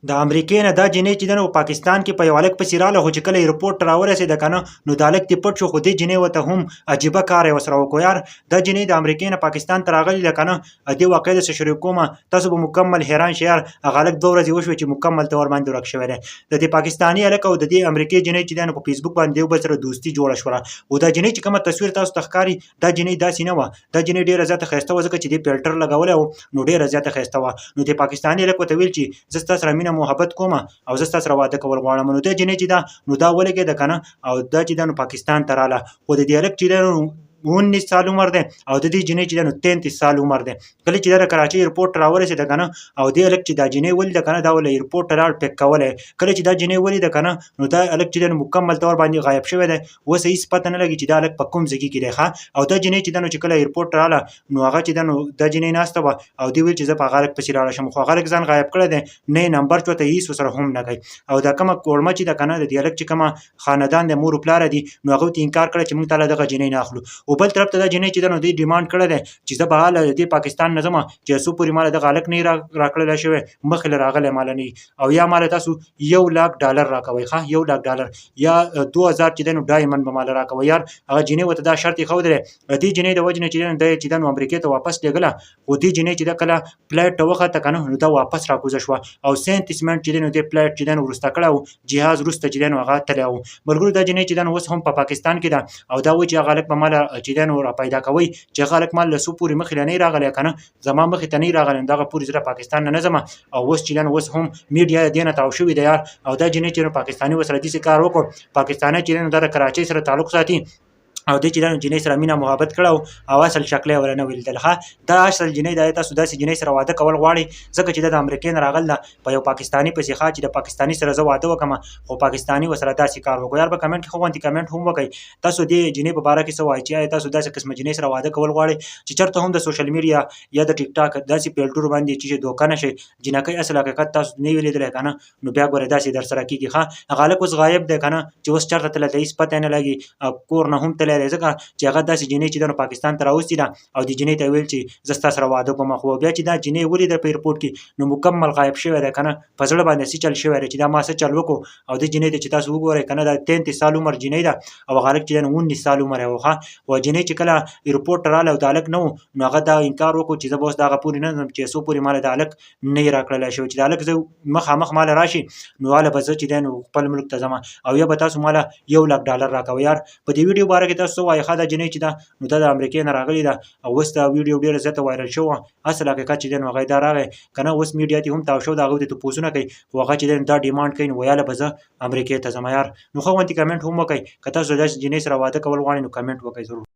د امریکې نه دا جنۍ چې د پاکستان کې په یو هلک پسې راله خو چې کله ایرپورټ ته راورسېده که نه نو د هلک دې پټ شو خو دې جنۍ ورته هم عجیبه کار یې ورسره وکړو یار دا جنۍ د امریکې نه پاکستان ته راغلې ده که نه دې واقعې درڅخه شروع کومه تاسو به مکمل حیران شئ یار هغه هلک 2 ورځې وشوې چې مکمل ته ورباندې ورک شوی دی د دې پاکستاني هلک او د دې امریکې جنۍ چې دی نو په فیسبوک باندې یو بل سره دوستي جوړه شوله او دا جنۍ چې کومه تصویر تاسو ته ښکاري دا جنۍ داسې نه وه دا جنۍ ډېره زیاته ښایسته وه ځکه چې دې فلټر لګولی و نو ډېره زیاته ښایسته وه نو دې پاکستاني هلک ورته ویل چې زه ستا سره مینه محبت کوم او زه ستا سره واده کول غواړم نو دا جنۍ چې ده نو دا ولګېده که نه او دا چې ده نو پاکستان ته راله خو د دې هلک چې دی نو 19 سال عمر دی او د دې جنۍ چې دی نو 33 سال عمر دی کله چې دا د کراچۍ ایرپورټ ته راورسېده که نه او دې هلک چې دا جنۍ ولیده که نه دا ول ایرپورټ ته لاړ پیک کولی کله چې دا جنۍ ولیده که نه نو دا هلک چې دی نو مکمل طور باندې غایب شوی دی اوس هېڅ پته نه لګي چې دا هلک په کوم ځای کې دی ښه او دا جنۍ چې ده نو چې کله ایرپورټ ته راله نو هغه چې ده نو دا جنۍ ناسته وه او دې ویل چې زه په هغه هلک پسې لاړه شم خو هغه هلک ځان غایب کړی دی نه یې نمبر چوته هېڅ ورسره هم نه کوي او دا کومه کوړمه چې ده که نه د دې هلک چې کومه خاندان دی مور و پلاره دي نو هغوی ته انکار کړی چې موږ تاله دغه جنۍ نه اخلو او بل طرف ته دا جنۍ چې ده نو دوی ډیمانډ کړی دی چې زه به هله د دې پاکستان نه ځمه چې څو پورې ماله دغه هلک نه یې راکړلی شوی مخکې له راغلی ماله نه او یا ماله تاسو $1,00,000 راکوئ ښه $1,00,000 یا 2000 چې دی نو ډایمنډ به ماله راکوئ یار هغه جنۍ ورته دا شرط یې ښودلی دې جنۍ د وجې نه چې دی نو دی چې ده نو امریکې ته واپس لېږله خو دې جنۍ چې ده کله فلایټ ته وخته که نه نو دا واپس راکوزه شوه او 37 منټ چې دی نو دې فلایټ چې دی نو وروسته کړی و جهاز وروسته چې دی نو هغه تللی و ملګرو دا جنۍ چې ده نو اوس هم په پاکستان کې ده او دا وایي چې هغه هلک به ماله چې دی نو را پیدا کوئ چې هغه هلک ماله له څو پورې مخکې له نه یې راغلی که نه زما مخې ته نه یې راغلی نو دغه پورې زه پاکستان نه ځمه او اوس چې دی نو اوس هم میډیا دې نه تاو شوي دی یار او دا جنۍ چې نو پاکستاني ورسره داسې کار وکړو پاکستانی چې دی نو دا د کراچۍ سره تعلق ساتي او دې چې دا جنۍ سره مینه محبت کړه او اصل شکل یې ورنه ولیدل ښه دا اصل جنۍ ده تاسو داسې جنۍ سره واده کول غواړئ ځکه چې دا د امریکې نه راغلی ده په یو پاکستاني پسې ښه چې د پاکستاني سره زه واده وکړم خو پاکستاني ورسره داسې کار وکړو یار به کمنټ کې خو غوندې کمنټ هم وکړئ تاسو دې جنۍ په باره کې څه وایئ چې آیا تاسو داسې قسمه جنۍ سره واده کول غواړئ چې چېرته هم د سوشل میډیا یا د ټیک ټاک داسې فلټرو باندې چې دوکه نه شئ جنکۍ اصل حقیقت تاسو نه وي لیدلی که نه نو بیا ګوره داسې در سره کېږي ښه هغه هلک اوس غایب دی که نه چې اوس چېرته تللی دی هېڅ پته یې نه لګي کور نه هم تللی دی ځکه چې هغه داسې جنۍ چې ده نو پاکستان ته راوستې ده او دې جنۍ ته یې ویل چې زه ستا سره واده کوم خو بیا چې دا جنۍ ولیده په ایرپورټ کې نو مکمل غایب شوی دی که نه په زړه باندې څه چل شوی دی چې دا ما څه چل وکړو او دې جنۍ ته چې تاسو وګورئ که نه دا 33 سال عمر جنۍ ده او هغه هلک چې دی نو 19 سال عمر یې و ښه او جنۍ چې کله ایرپورټ ته راغله او د هلک نه و نو هغه دا انکار وکړو چې زه به اوس د هغه پورې نه ځم چې څو پورې ماله د هلک نه یې راکړلی شوی چې د هلک زه مخامخ ماله راشي نو هله به زه چې دی نو خپل ملک ته ځم او یا به تاسو ماله $1,00,000 راکوئ یار په دې ویډیو باره کې تاسو څه وایئ ښه دا جنۍ چې ده نو دا د امریکې نه راغلې ده او اوس دا ویډیو ډېره زیاته وایرل شوه اصل حقیقت چې دی نو هغه دا راغی که نه اوس میډیا ته هم تاو شو د هغوی ته تپوسونه کوي خو هغه چې دی دا ډیمانډ کوي نو ویاله به زه امریکې ته ځم یار نو ښه غوندې کمنټ هم وکړئ که تاسو داسې جنۍ سره واده کول غواړئ نو کمنټ وکړئ ضرور